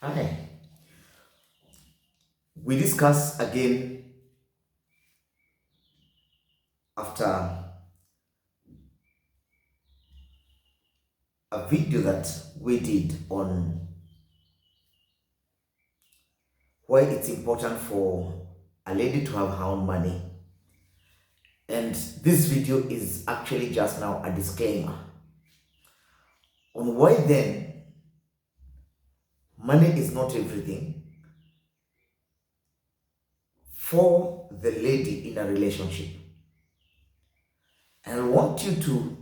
Hi. We discuss again after a video that we did on why it's important for a lady to have her own money. And this video is actually just now a disclaimer on why then money is not everything for the lady in a relationship. And I want you to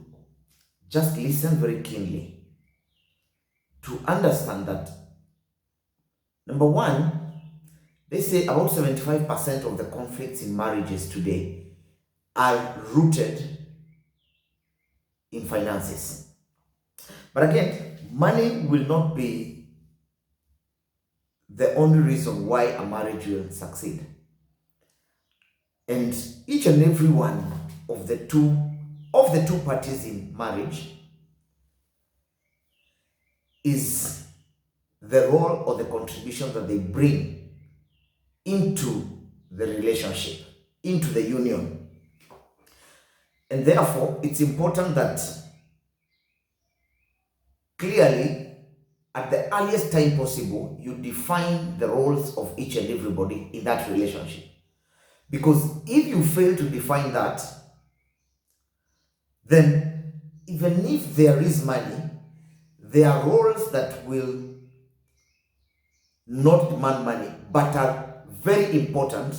just listen very keenly to understand that number one, they say about 75% of the conflicts in marriages today are rooted in finances. But again, money will not be the only reason why a marriage will succeed. And each and every one of the two parties in marriage is the role or the contribution that they bring into the relationship, into the union. And therefore, it's important that clearly, at the earliest time possible, you define the roles of each and everybody in that relationship. Because if you fail to define that, then even if there is money, there are roles that will not demand money but are very important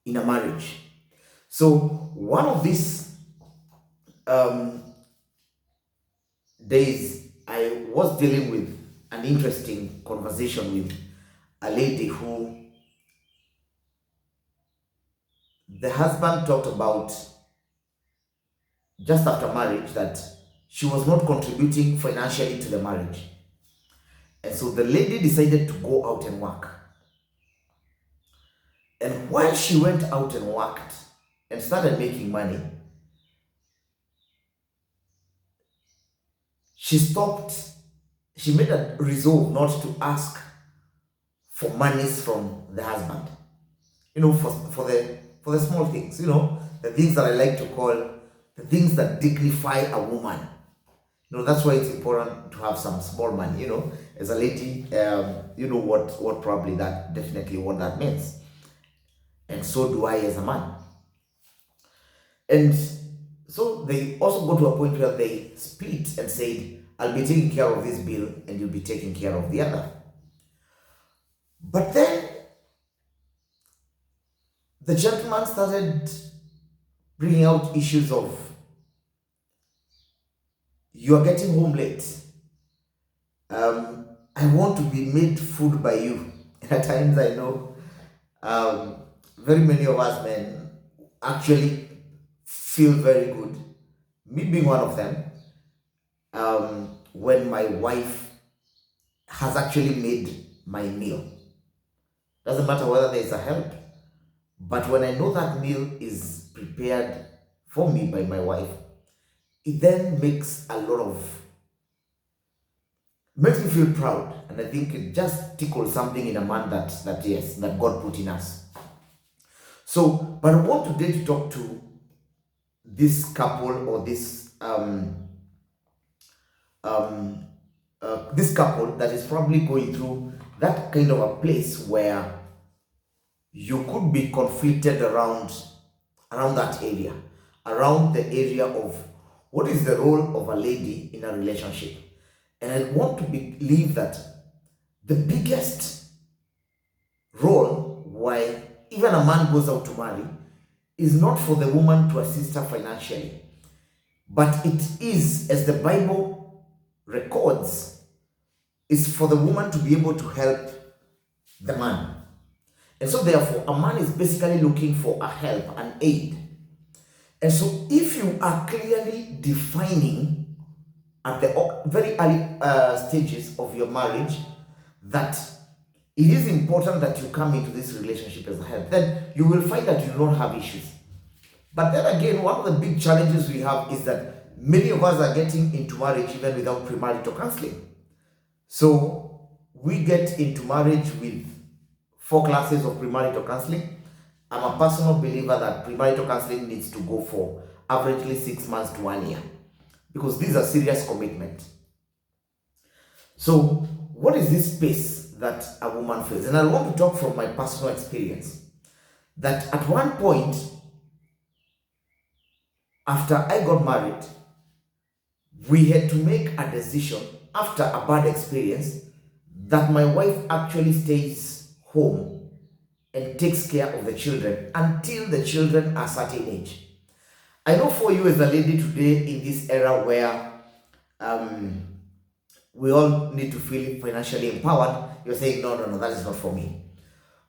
in a marriage. So one of these days, I was dealing with an interesting conversation with a lady who the husband talked about just after marriage that she was not contributing financially to the marriage. And so the lady decided to go out and work. And while she went out and worked and started making money, she made a resolve not to ask for monies from the husband. For the small things, the things that I like to call the things that dignify a woman. That's why it's important to have some small money, as a lady, you know what probably that definitely what that means. And so do I as a man. And so they also got to a point where they split and said, I'll be taking care of this bill and you'll be taking care of the other. But then the gentleman started bringing out issues of, you are getting home late. I want to be made food by you. And at times I know very many of us men actually feel very good. Me being one of them, when my wife has actually made my meal. Doesn't matter whether there's a help, but when I know that meal is prepared for me by my wife, it then makes makes me feel proud. And I think it just tickles something in a man that God put in us. So, but I want today to talk to this couple or this couple that is probably going through that kind of a place where you could be conflicted around that area, around the area of what is the role of a lady in a relationship. And I want to believe that the biggest role why even a man goes out to marry is not for the woman to assist her financially, but it is, as the Bible records, is for the woman to be able to help the man. And so therefore, a man is basically looking for a help, an aid. And so if you are clearly defining at the very early stages of your marriage that it is important that you come into this relationship as a help, then you will find that you don't have issues. But then again, one of the big challenges we have is that many of us are getting into marriage even without premarital counseling. So we get into marriage with 4 classes of premarital counseling. I'm a personal believer that premarital counseling needs to go for averagely 6 months to 1 year, because these are serious commitment. So what is this space that a woman feels? And I want to talk from my personal experience, that at one point after I got married, we had to make a decision after a bad experience that my wife actually stays home and takes care of the children until the children are a certain age. I know for you as a lady today in this era where we all need to feel financially empowered, you're saying, no, no, no, that is not for me.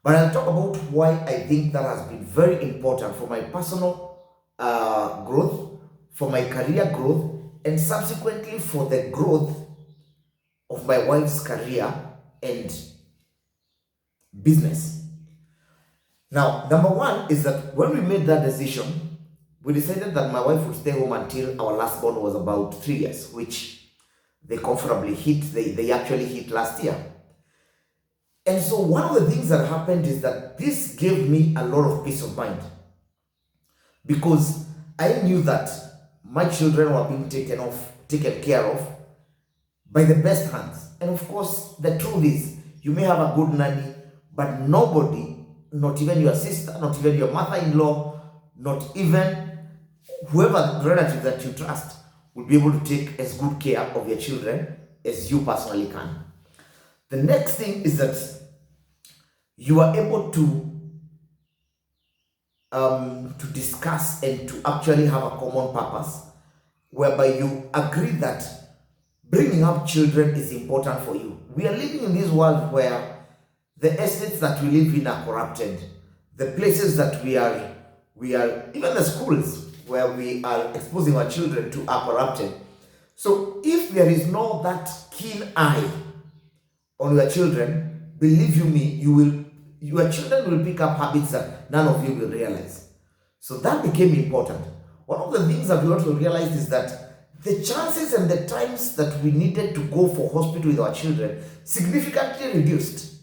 But I'll talk about why I think that has been very important for my personal growth, for my career growth, and subsequently for the growth of my wife's career and business. Now, number one is that when we made that decision, we decided that my wife would stay home until our last born was about 3 years, which they comfortably hit, they actually hit last year. And so one of the things that happened is that this gave me a lot of peace of mind, because I knew that my children were being taken care of by the best hands. And of course, the truth is, you may have a good nanny, but nobody, not even your sister, not even your mother-in-law, not even whoever relative that you trust, will be able to take as good care of your children as you personally can. The next thing is that you are able to discuss and to actually have a common purpose, whereby you agree that bringing up children is important for you. We are living in this world where the estates that we live in are corrupted. The places that we are, even the schools where we are exposing our children to are corrupted. So if there is no that keen eye on your children, believe you me, your children will pick up habits that none of you will realize. So that became important. One of the things that we also realized is that the chances and the times that we needed to go for hospital with our children significantly reduced.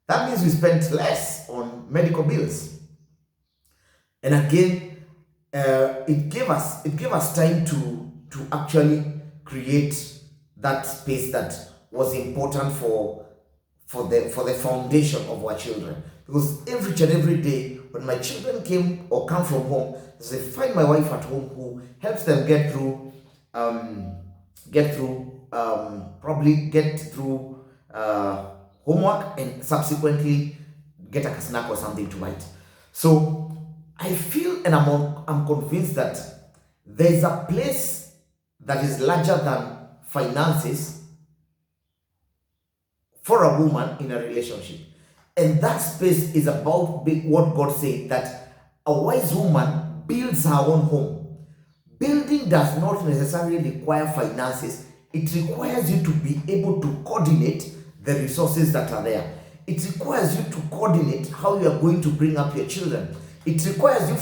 That means we spent less on medical bills. And again, it gave us time to actually create that space that was important for the foundation of our children. Because every day when my children come from home, they find my wife at home who helps them get through homework and subsequently get a snack or something to write. So I feel and I'm convinced that there is a place that is larger than finances for a woman in a relationship. And that space is about what God said, that a wise woman builds her own home. Building does not necessarily require finances. It requires you to be able to coordinate the resources that are there. It requires you to coordinate how you are going to bring up your children. It requires you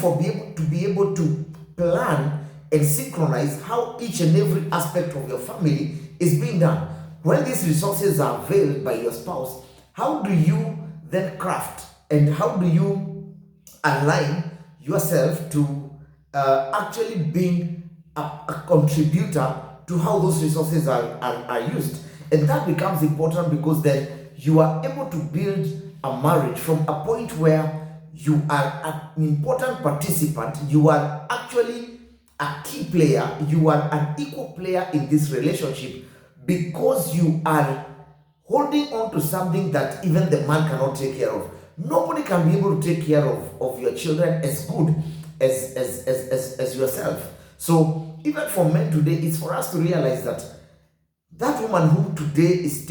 to be able to plan and synchronize how each and every aspect of your family is being done. When these resources are availed by your spouse, how do you then craft and how do you align yourself to actually being a contributor to how those resources are used? And that becomes important, because then you are able to build a marriage from a point where you are an important participant, you are actually a key player, you are an equal player in this relationship, because you are holding on to something that even the man cannot take care of. Nobody can be able to take care of your children as good as yourself. So even for men today, it's for us to realize that woman who today is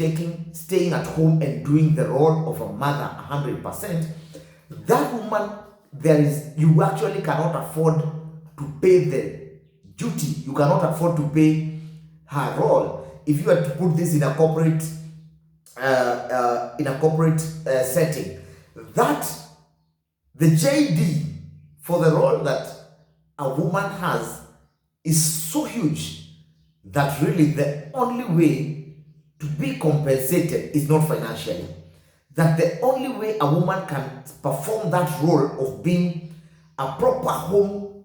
staying at home and doing the role of a mother 100%, that woman, you actually cannot afford to pay the duty. You cannot afford to pay her role. If you were to put this in a corporate setting, that the JD for the role that a woman has is so huge that really the only way to be compensated is not financially. That the only way a woman can perform that role of being a proper home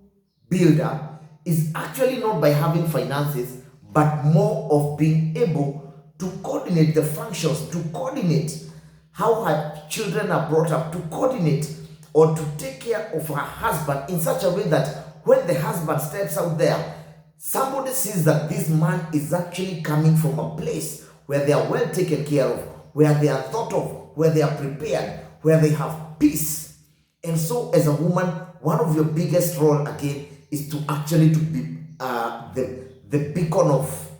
builder is actually not by having finances, but more of being able to coordinate the functions, to coordinate how her children are brought up, to coordinate or to take care of her husband in such a way that when the husband steps out there, somebody sees that this man is actually coming from a place where they are well taken care of, where they are thought of, where they are prepared, where they have peace. And so as a woman, one of your biggest role again is to actually to be the beacon of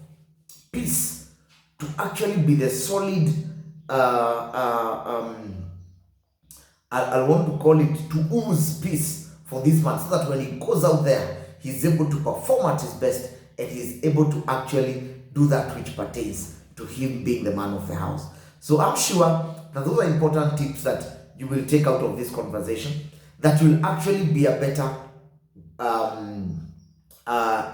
peace, to actually be the solid I want to call it to ooze peace for this man, so that when he goes out there, he's able to perform at his best and he's able to actually do that which pertains to him being the man of the house. So I'm sure that those are important tips that you will take out of this conversation, that will actually be a better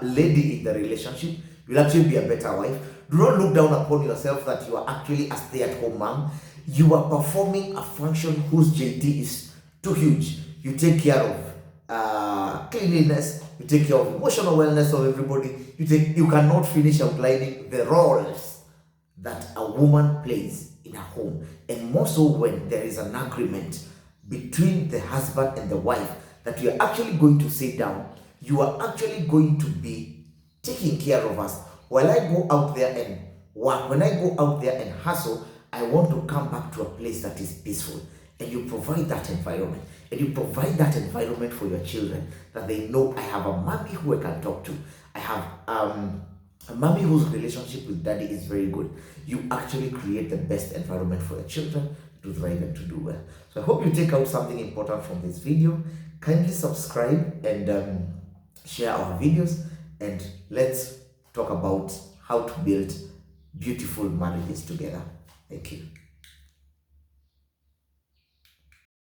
lady in the relationship. You'll actually be a better wife. Do not look down upon yourself that you are actually a stay-at-home mom. You are performing a function whose JD is too huge. You take care of cleanliness, you take care of emotional wellness of everybody. You cannot finish outlining the roles that a woman plays in a home, and more so when there is an agreement between the husband and the wife that you are actually going to sit down, you are actually going to be taking care of us. While I go out there and work, when I go out there and hustle, I want to come back to a place that is peaceful. And you provide that environment. And you provide that environment for your children, that they know I have a mommy who I can talk to. I have a mommy whose relationship with daddy is very good. You actually create the best environment for your children to thrive and to do well. So I hope you take out something important from this video. Kindly subscribe and share our videos, and let's talk about how to build beautiful marriages together. Thank you.